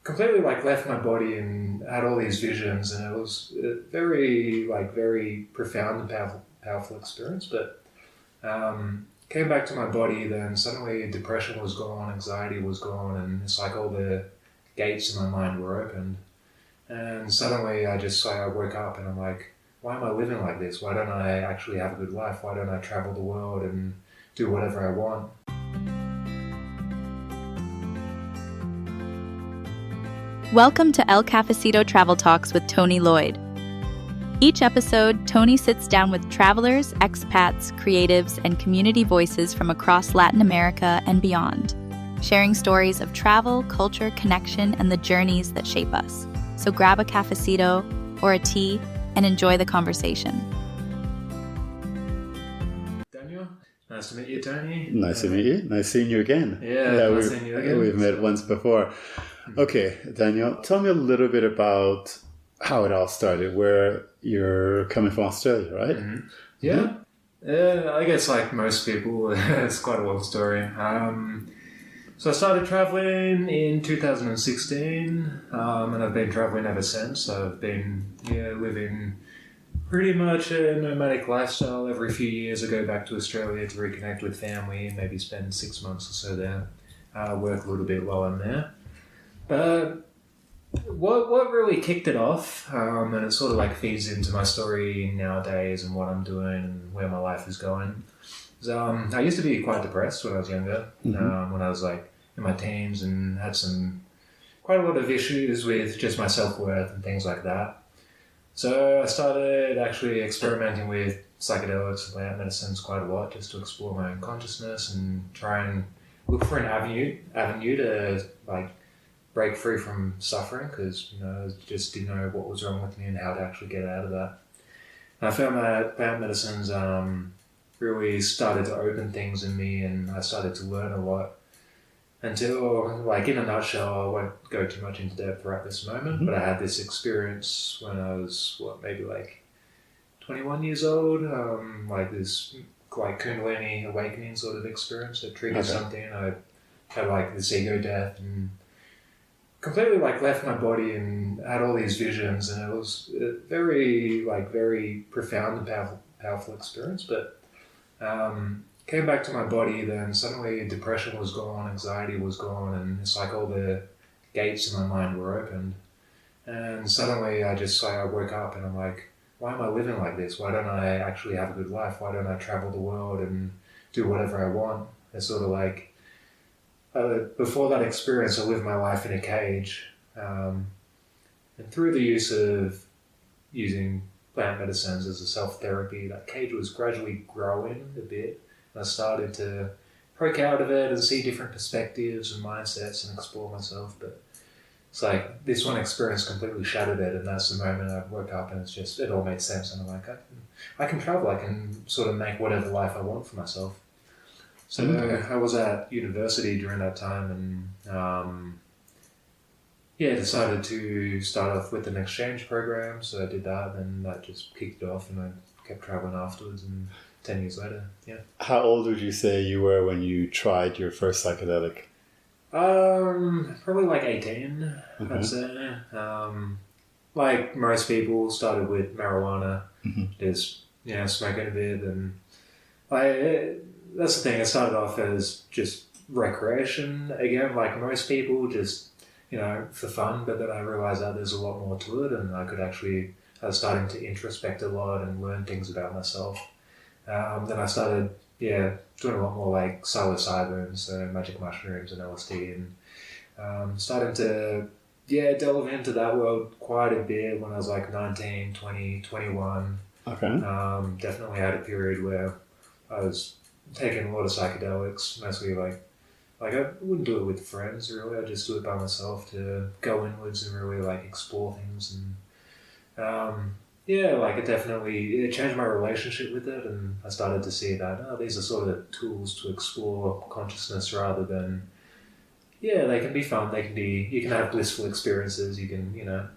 completely like left my body and had all these visions, and it was a very profound and powerful experience. But came back to my body, then suddenly depression was gone, anxiety was gone, and it's like all the gates in my mind were opened. And suddenly I woke up and I'm like, why am I living like this? Why don't I actually have a good life? Why don't I travel the world and do whatever I want? Welcome to El Cafecito Travel Talks with Tony Lloyd. Each episode, Tony sits down with travelers, expats, creatives, and community voices from across Latin America and beyond, sharing stories of travel, culture, connection, and the journeys that shape us. So grab a cafecito or a tea and enjoy the conversation. Daniel, nice to meet you, Tony. Nice to meet you. Nice seeing you again. Nice seeing you again. We've met once before. Okay, Daniel, tell me a little bit about how it all started, where you're coming from, Australia, right? Mm-hmm. Yeah. I guess like most people, it's quite a long story. So I started traveling in 2016, and I've been traveling ever since. I've been living pretty much a nomadic lifestyle. Every few years I go back to Australia to reconnect with family, maybe spend 6 months or so there, work a little bit while I'm there. But what really kicked it off, and it sort of like feeds into my story nowadays and what I'm doing and where my life is going, is I used to be quite depressed when I was younger, when I was like in my teens, and had quite a lot of issues with just my self-worth and things like that. So I started actually experimenting with psychedelics and plant medicines quite a lot, just to explore my own consciousness and try and look for an avenue to like break free from suffering, because I just didn't know what was wrong with me and how to actually get out of that. And I found that plant medicines really started to open things in me, and I started to learn a lot. Until, like, in a nutshell, I won't go too much into depth right this moment, but I had this experience when I was, maybe like 21 years old, like this like Kundalini awakening sort of experience that triggered something. I had like this ego death and completely like left my body and had all these visions, and it was a very profound and powerful experience. But came back to my body, then suddenly depression was gone, anxiety was gone, and it's like all the gates in my mind were opened. And suddenly I woke up and I'm like, why am I living like this? Why don't I actually have a good life? Why don't I travel the world and do whatever I want? It's sort of like, before that experience, I lived my life in a cage. And through the use of using plant medicines as a self-therapy, that cage was gradually growing a bit. And I started to poke out of it and see different perspectives and mindsets and explore myself. But it's like this one experience completely shattered it, and that's the moment I woke up and it all made sense. And I'm like, I can travel, I can sort of make whatever life I want for myself. So I was at university during that time, and decided to start off with an exchange program. So I did that, and that just kicked it off, and I kept traveling afterwards. And 10 years later, How old would you say you were when you tried your first psychedelic? Probably like 18, I'd say. Like most people, started with marijuana, just smoking a bit, and that's the thing. It started off as just recreation again, like most people, just for fun. But then I realized that there's a lot more to it, and I was starting to introspect a lot and learn things about myself. Then I started, doing a lot more like psilocybin, so magic mushrooms and LSD, and starting to, delve into that world quite a bit when I was like 19, 20, 21. Okay. Definitely had a period where I was taking a lot of psychedelics, mostly like I wouldn't do it with friends really, I just do it by myself to go inwards and really like explore things. And it changed my relationship with it, and I started to see that these are sort of tools to explore consciousness rather than, they can be fun, you can have blissful experiences, you can,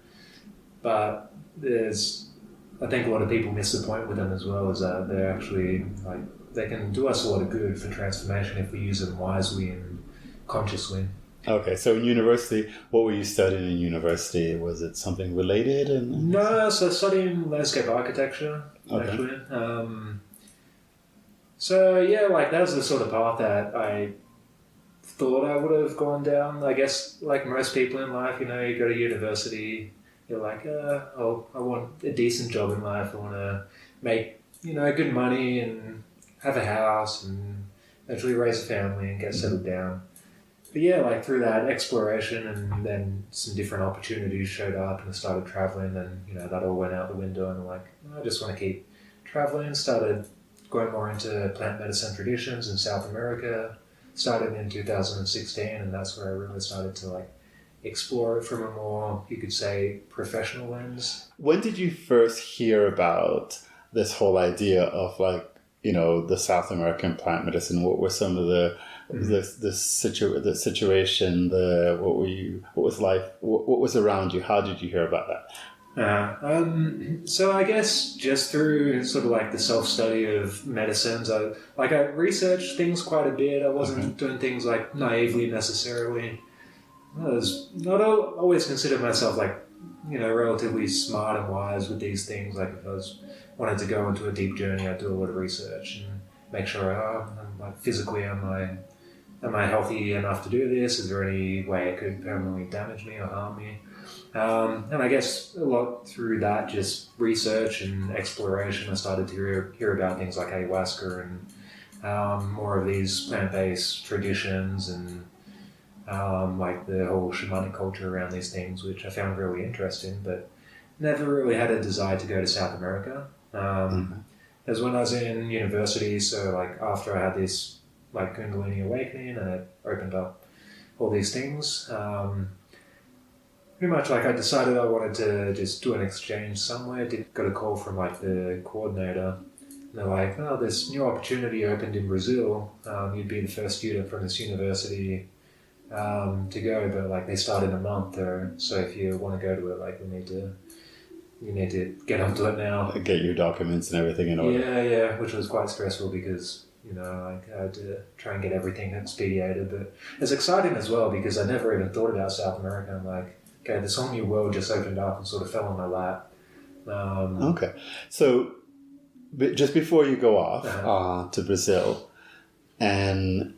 but I think a lot of people miss the point with them as well, is that they're actually they can do us a lot of good for transformation if we use them wisely and consciously. Okay, so in university, what were you studying in university? Was it something related? No, so studying landscape architecture, Okay. actually. So yeah, like that was the sort of path that I thought I would have gone down. I guess like most people in life, you know, you go to university, you're like, oh, I want a decent job in life. I want to make, you know, good money and have a house and eventually raise a family and get settled down. But yeah, like through that exploration and then some different opportunities showed up and I started traveling and, you know, that all went out the window and I'm like, I just want to keep traveling. Started going more into plant medicine traditions in South America. Started in 2016 and that's where I really started to like explore it from a more, you could say, professional lens. When did you first hear about this whole idea of like, you know, the South American plant medicine? What were some of the situation, what was life, what was around you? How did you hear about that? So I guess just through sort of like the self-study of medicines, I researched things quite a bit. I wasn't doing things like naively necessarily. I was not always considered myself like, you know, relatively smart and wise with these things. Like if I wanted to go into a deep journey, I'd do a lot of research and make sure, like physically, am I healthy enough to do this? Is there any way it could permanently damage me or harm me? And I guess a lot through that just research and exploration, I started to hear about things like ayahuasca and more of these plant-based traditions and like the whole shamanic culture around these things, which I found really interesting, but never really had a desire to go to South America. It was when I was in university, so like after I had this like Kundalini awakening and it opened up all these things. Pretty much like I decided I wanted to just do an exchange somewhere. Got a call from like the coordinator. And they're like, oh, this new opportunity opened in Brazil. You'd be the first student from this university to go, but like they start in a month. So if you want to go to it, like you need to get onto it now. Get your documents and everything in order. Yeah, which was quite stressful because, you know, like I had to try and get everything expedited. But it's exciting as well because I never even thought about South America. I'm like, okay, this whole new world just opened up and sort of fell on my lap. Okay. So just before you go off to Brazil and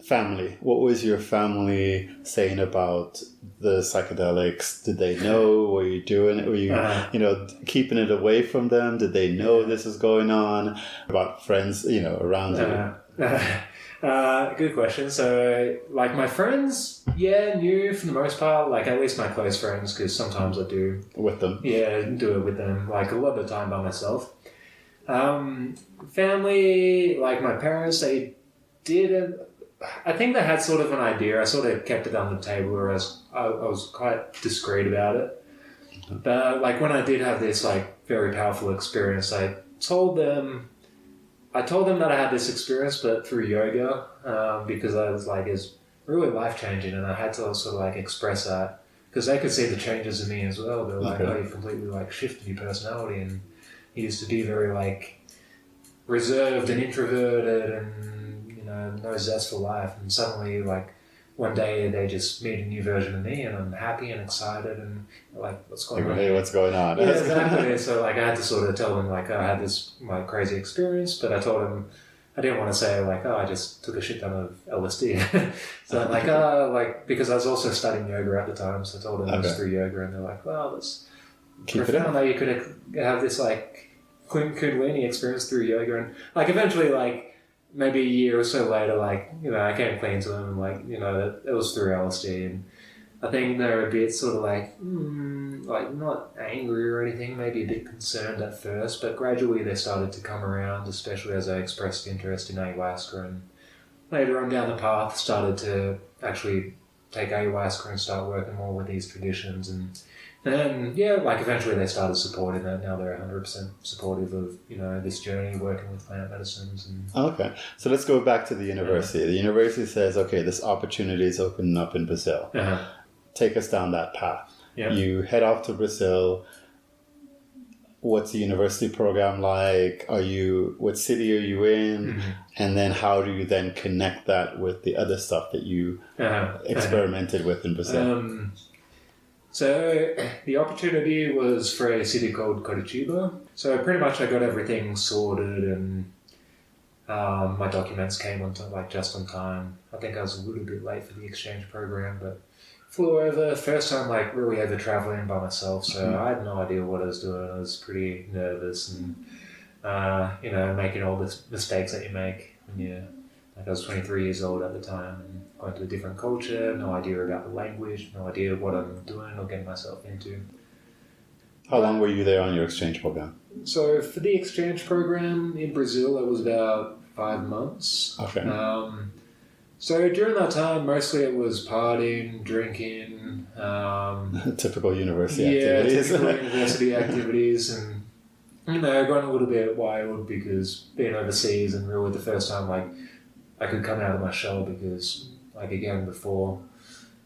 family, what was your family saying about the psychedelics? Did they know? Were you doing it? Were you, you know, keeping it away from them? Did they know this is going on? About friends, you know, around you? Good question. So, like my friends, knew for the most part, like at least my close friends, because sometimes I do. With them? Yeah, do it with them, like a lot of the time by myself. Family, like my parents, they didn't. I think they had sort of an idea. I sort of kept it on the table, or I was quite discreet about it. But like when I did have this like very powerful experience, I told them that I had this experience, but through yoga, because I was like, it's really life-changing, and I had to sort of like express that, because they could see the changes in me as well. They were like, oh, you've completely like shifted your personality, and you used to be very like reserved and introverted and, you know, no zest for life, and suddenly like one day they just meet a new version of me and I'm happy and excited and like, what's going on? Hey, what's going on? Yeah, exactly. So like I had to sort of tell them like, I had this like crazy experience, but I told them I didn't want to say like, I just took a shit ton of LSD. So I'm like, like, because I was also studying yoga at the time, so I told them it was through yoga, and they're like, well, that's profound that you could have this like Kundalini experience through yoga, and like eventually like maybe a year or so later, like, you know, I came clean to them and like, you know, that it was through LSD, and I think they were a bit sort of like not angry or anything, maybe a bit concerned at first, but gradually they started to come around, especially as I expressed interest in ayahuasca, and later on down the path started to actually take ayahuasca and start working more with these traditions, and then, like eventually they started supporting it. Now they're 100% supportive of, you know, this journey, working with plant medicines. And okay, so let's go back to the university. The university says, okay, this opportunity is opening up in Brazil. Take us down that path. You head off to Brazil. what's the university program like? What city are you in? And then how do you then connect that with the other stuff that you experimented with in Brazil? So the opportunity was for a city called Curitiba. So pretty much I got everything sorted, and my documents came on just on time. I think I was a little bit late for the exchange program, but flew over. First time really ever traveling by myself, so I had no idea what I was doing. I was pretty nervous and making all the mistakes that you make when you I was 23 years old at the time and going to a different culture, no idea about the language, no idea what I'm doing or getting myself into. How long were you there on your exchange program? So for the exchange program in Brazil, it was about 5 months. Okay. So during that time, mostly it was partying, drinking. Typical university activities. Yeah, typical university activities, and going a little bit wild because being overseas and really the first time I could come out of my shell because again before.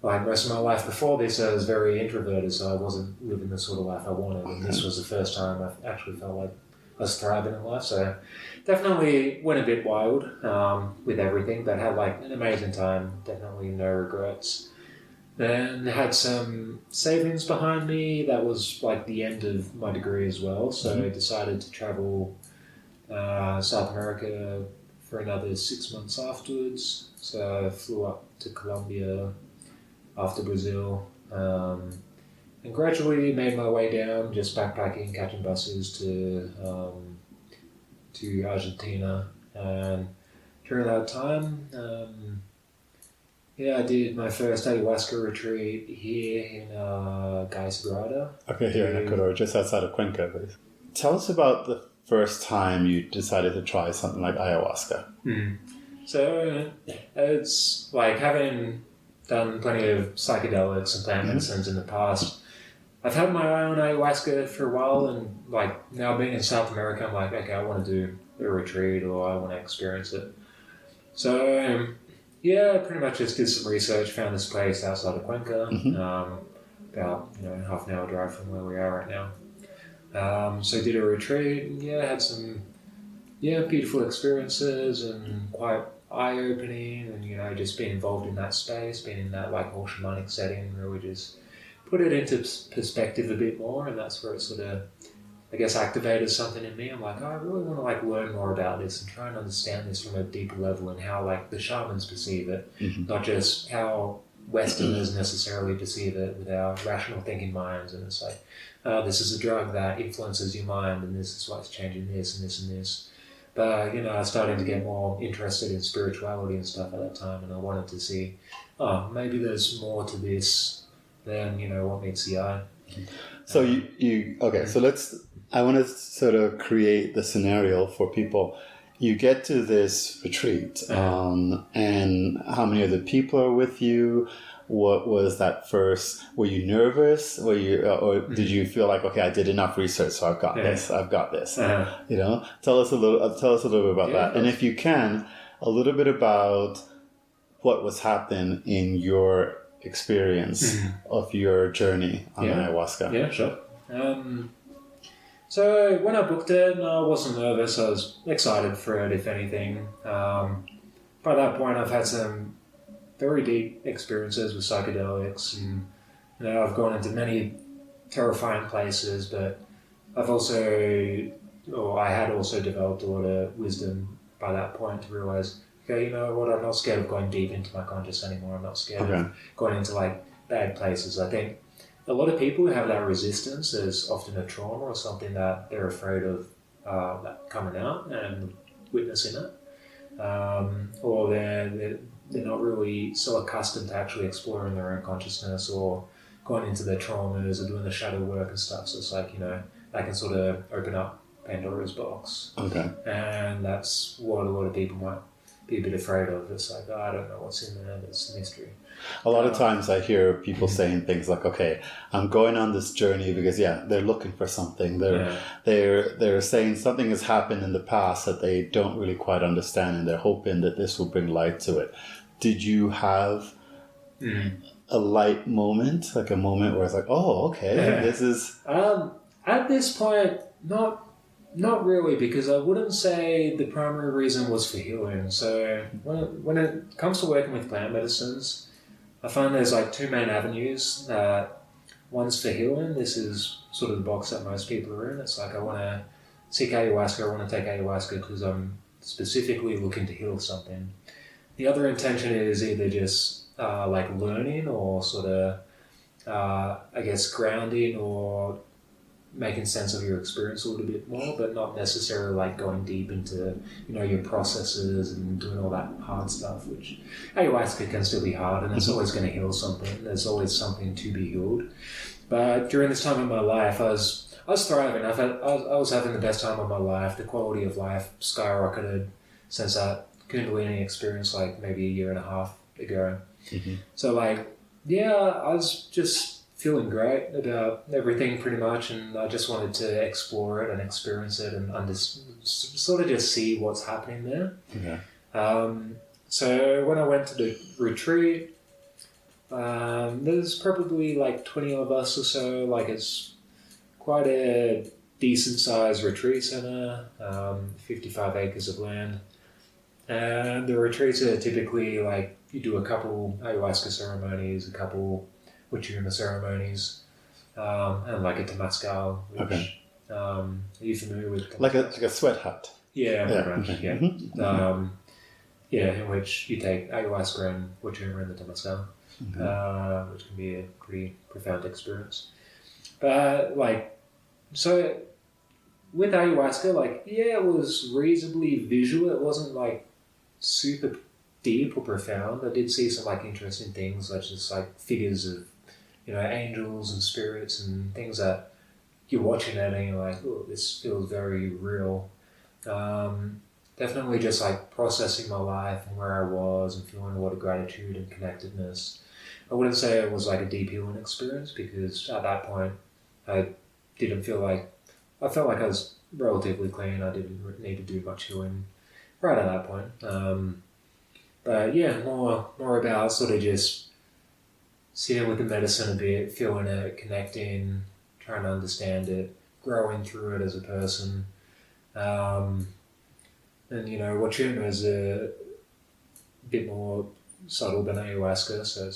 Most of my life before this, I was very introverted, so I wasn't living the sort of life I wanted. And this was the first time I actually felt like I was thriving in life. So definitely went a bit wild with everything, but had an amazing time. Definitely no regrets. Then had some savings behind me. That was the end of my degree as well. So I decided to travel South America for another 6 months afterwards. So I flew up to Colombia after Brazil, and gradually made my way down, just backpacking, catching buses to Argentina. And during that time, I did my first ayahuasca retreat here in Gaisbrada. Okay, here in Ecuador, just outside of Cuenca. Please. Tell us about the first time you decided to try something like ayahuasca. So it's having done plenty of psychedelics and plant medicines in the past. I've had my eye on ayahuasca for a while, and now being in South America, I'm okay, I want to do a retreat or I want to experience it. So pretty much just did some research, found this place outside of Cuenca, about half an hour drive from where we are right now. So did a retreat, and had some beautiful experiences and quite eye-opening, and just being involved in that space, being in that whole shamanic setting, really just put it into perspective a bit more, and that's where it sort of, I guess, activated something in me. I'm I really want to learn more about this and try and understand this from a deeper level, and how the shamans perceive it, not just how Westerners necessarily perceive it with our rational thinking minds. And it's this is a drug that influences your mind, and this is why it's changing this and this and this. But, I was starting to get more interested in spirituality and stuff at that time, and I wanted to see, maybe there's more to this than, what meets the eye. So I want to sort of create the scenario for people. You get to this retreat, and how many other people are with you? What was that first? Were you nervous? Or did you feel okay, I did enough research, so I've got this. Tell us a little bit about that, and if you can, a little bit about what was happening in your experience of your journey on ayahuasca. Yeah, sure. So when I booked it, I wasn't nervous. I was excited for it, if anything. By that point, I've had some very deep experiences with psychedelics, and I've gone into many terrifying places, but I had also developed a lot of wisdom by that point to realize, okay, you know what, I'm not scared of going deep into my conscious anymore. I'm not scared of going into bad places. I think a lot of people who have that resistance, there's often a trauma or something that they're afraid of that coming out and witnessing it, or they're not really so accustomed to actually exploring their own consciousness or going into their traumas or doing the shadow work and stuff. So it's that can sort of open up Pandora's box. Okay. And that's what a lot of people might be a bit afraid of. It's I don't know what's in there, there's mystery. A lot of times I hear people saying things okay, I'm going on this journey because they're looking for something. They're saying something has happened in the past that they don't really quite understand, and they're hoping that this will bring light to it. Did you have a light moment, a moment where it's oh, okay, this is... At this point, not really, because I wouldn't say the primary reason was for healing. So when it comes to working with plant medicines, I find there's like two main avenues. One's for healing. This is sort of the box that most people are in. It's like, I want to seek ayahuasca, I want to take ayahuasca because I'm specifically looking to heal something. The other intention is either just like learning or sort of, I guess, grounding or making sense of your experience a little bit more, but not necessarily like going deep into, your processes and doing all that hard stuff, which ayahuasca can still be hard, and it's always going to heal something. There's always something to be healed. But during this time in my life, I was thriving. I was having the best time of my life. The quality of life skyrocketed since that Kundalini experience, like maybe a year and a half ago. Mm-hmm. So I was just feeling great about everything pretty much, and I just wanted to explore it and experience it and sort of just see what's happening there. Yeah. So when I went to the retreat, there's probably like 20 of us or so. Like, it's quite a decent sized retreat center, 55 acres of land. And the retreats are typically like, you do a couple ayahuasca ceremonies, a couple Wachuma ceremonies, and like a Temazcal, which, are you familiar with? Like a sweat hut. Yeah, pretty much, okay. yeah. Mm-hmm. In which you take ayahuasca and Wachuma and the Temazcal, which can be a pretty profound experience. But so with ayahuasca, it was reasonably visual. It wasn't like super deep or profound. I did see some interesting things, such as figures of angels and spirits and things that you're watching it and you're like, oh, this feels very real. Definitely just processing my life and where I was and feeling a lot of gratitude and connectedness. I wouldn't say it was a deep healing experience, because at that point I didn't feel I felt like I was relatively clean. I didn't need to do much healing right at that point. But yeah, more about sort of just sitting with the medicine a bit, feeling it, connecting, trying to understand it, growing through it as a person. And Wachuma is a bit more subtle than ayahuasca, so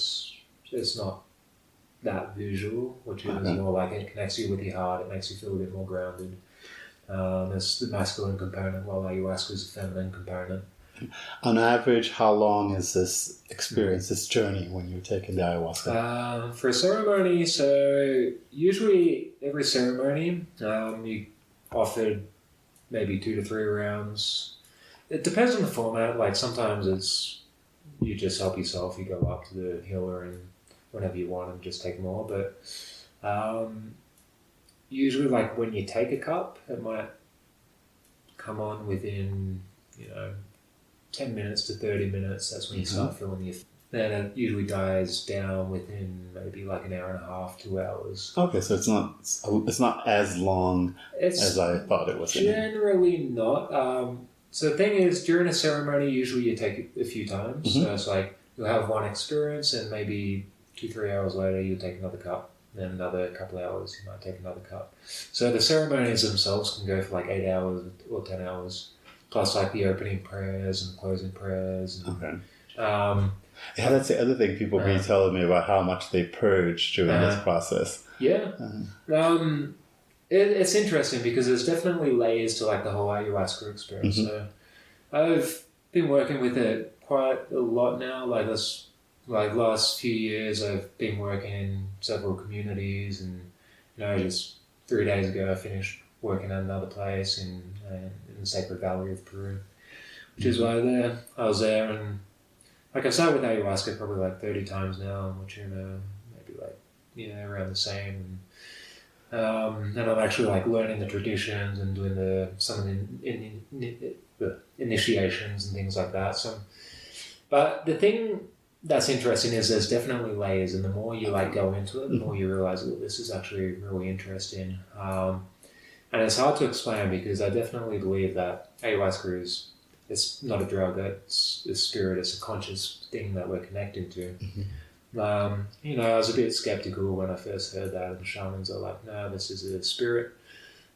it's not that visual. Wachuma is more like it connects you with your heart, it makes you feel a bit more grounded. It's the masculine component, while ayahuasca is the feminine component. On average, how long is this experience, this journey, when you're taking the ayahuasca? For a ceremony, so usually every ceremony, you offered maybe 2 to 3 rounds. It depends on the format. Sometimes it's you just help yourself. You go up to the healer and whenever you want and just take more. But usually, when you take a cup, it might come on within 10 minutes to 30 minutes. That's when you start feeling the effect. Then it usually dies down within maybe an hour and a half, 2 hours. Okay, so it's not as long as I thought it was. Generally not. So the thing is, during a ceremony, usually you take it a few times. So it's you'll have one experience, and maybe 2-3 hours later you'll take another cup. Then another couple of hours you might take another cup. So the ceremonies themselves can go for 8 hours or 10 hours. Plus the opening prayers and closing prayers. And, that's the other thing people be telling me about how much they purge during this process. Yeah. It's interesting because there's definitely layers to the whole ayahuasca experience. So I've been working with it quite a lot now. Last few years I've been working in several communities, and just 3 days ago I finished working at another place in the Sacred Valley of Peru, which is why I was there, and I started with ayahuasca probably 30 times now, and Wachuma maybe around the same. And I'm actually learning the traditions and doing some of the initiations and things like that. So, but the thing that's interesting is there's definitely layers, and the more you go into it, the more you realize, oh, this is actually really interesting. And it's hard to explain, because I definitely believe that ayahuasca it's not a drug, it's a spirit, it's a conscious thing that we're connecting to. I was a bit skeptical when I first heard that, and shamans are like, no, this is a spirit.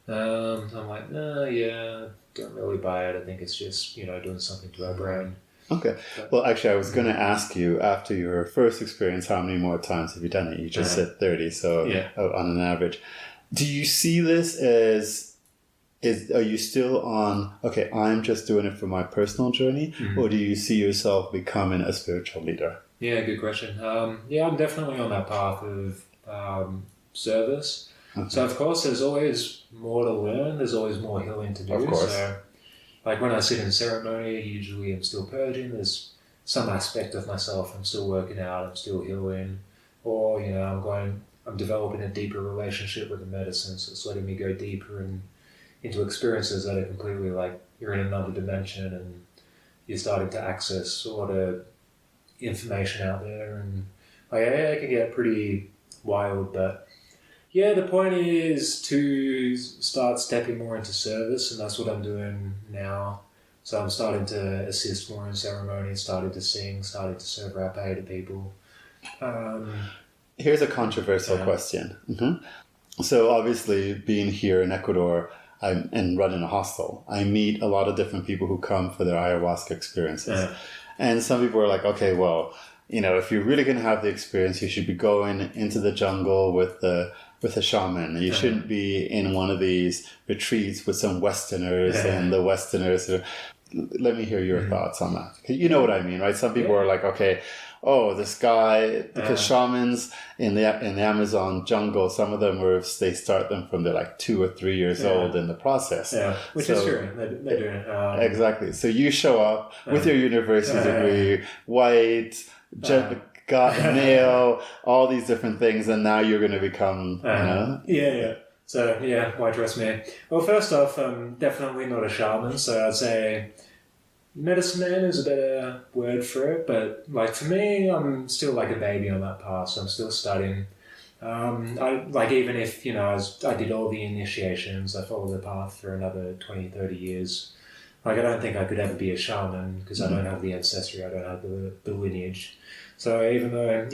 I'm like, no, yeah, don't really buy it. I think it's just, doing something to our brain. Okay. Well, actually, I was going to ask you, after your first experience, how many more times have you done it? You just said 30, so on an average. Do you see this as, are you still on, okay, I'm just doing it for my personal journey, or do you see yourself becoming a spiritual leader? Yeah, good question. I'm definitely on that path of service. Okay. So, of course, there's always more to learn. There's always more healing to do. Of course. So, like when I sit in ceremony, usually I'm still purging. There's some aspect of myself I'm still working out. I'm still healing. Or, I'm developing a deeper relationship with the medicine. So it's letting me go deeper and into experiences that are completely like you're in another dimension and you're starting to access a lot of information out there. And it can get pretty wild, but yeah, the point is to start stepping more into service, and that's what I'm doing now. So I'm starting to assist more in ceremonies, starting to sing, starting to serve rapé to people. Here's a controversial question. Mm-hmm. So obviously, being here in Ecuador and running a hostel, I meet a lot of different people who come for their ayahuasca experiences. Yeah. And some people are like, okay, well, if you're really going to have the experience, you should be going into the jungle with a shaman. You shouldn't be in one of these retreats with some Westerners and the Westerners. Let me hear your thoughts on that. You know what I mean, right? Some people are like, okay, this guy, because shamans in the Amazon jungle, some of them they start them from they're like 2 or 3 years old in the process. Yeah, which is true. They do. Exactly. So you show up with your university degree, white, got male, all these different things, and now you're going to become, Yeah. So, why trust me? Well, first off, I'm definitely not a shaman, so I'd say medicine man is a better word for it, but like for me, I'm still like a baby on that path, so I'm still studying. Even if, I did all the initiations, I followed the path for another 20, 30 years. I don't think I could ever be a shaman because I don't have the ancestry, I don't have the lineage. So even though,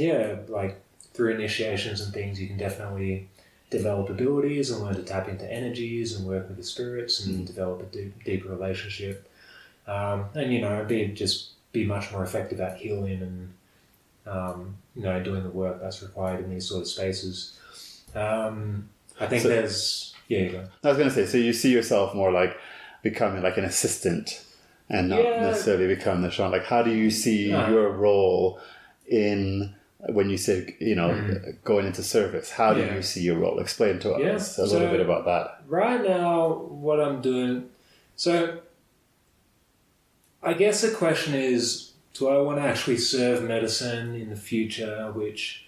through initiations and things, you can definitely develop abilities and learn to tap into energies and work with the spirits and develop a deeper relationship. Be much more effective at healing and, doing the work that's required in these sort of spaces. I think there's... Yeah, you go. I was going to say, so you see yourself more like becoming like an assistant and not necessarily become the shaman. Like, how do you see your role in... When you say, going into service, how do you see your role? Explain to us a little bit about that. Right now, what I'm doing... So, I guess the question is, do I want to actually serve medicine in the future, which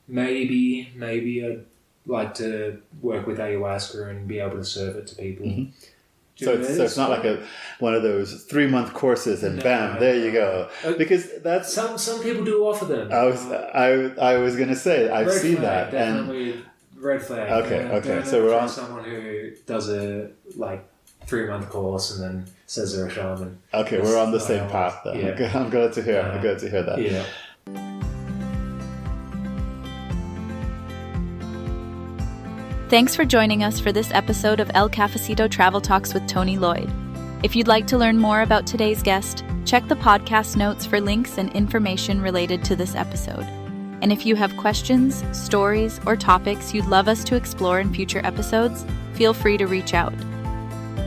maybe I'd like to work with ayahuasca and be able to serve it to people. Mm-hmm. So it's not like one of those 3-month courses and bam, there you go. Because that's some people do offer them. I was going to say I've seen that, definitely and red flag. Okay. So we're on someone who does a 3-month course and then says they're a shaman. Okay, we're on the same path then. Yeah. I'm glad to hear. I'm glad to hear that. Yeah. Thanks for joining us for this episode of El Cafecito Travel Talks with Tony Lloyd. If you'd like to learn more about today's guest, check the podcast notes for links and information related to this episode. And if you have questions, stories, or topics you'd love us to explore in future episodes, feel free to reach out.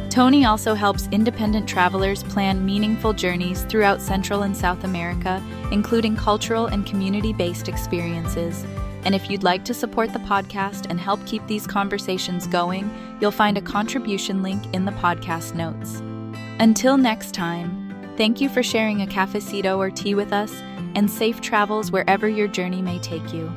Tony also helps independent travelers plan meaningful journeys throughout Central and South America, including cultural and community-based experiences. And if you'd like to support the podcast and help keep these conversations going, you'll find a contribution link in the podcast notes. Until next time, thank you for sharing a cafecito or tea with us, and safe travels wherever your journey may take you.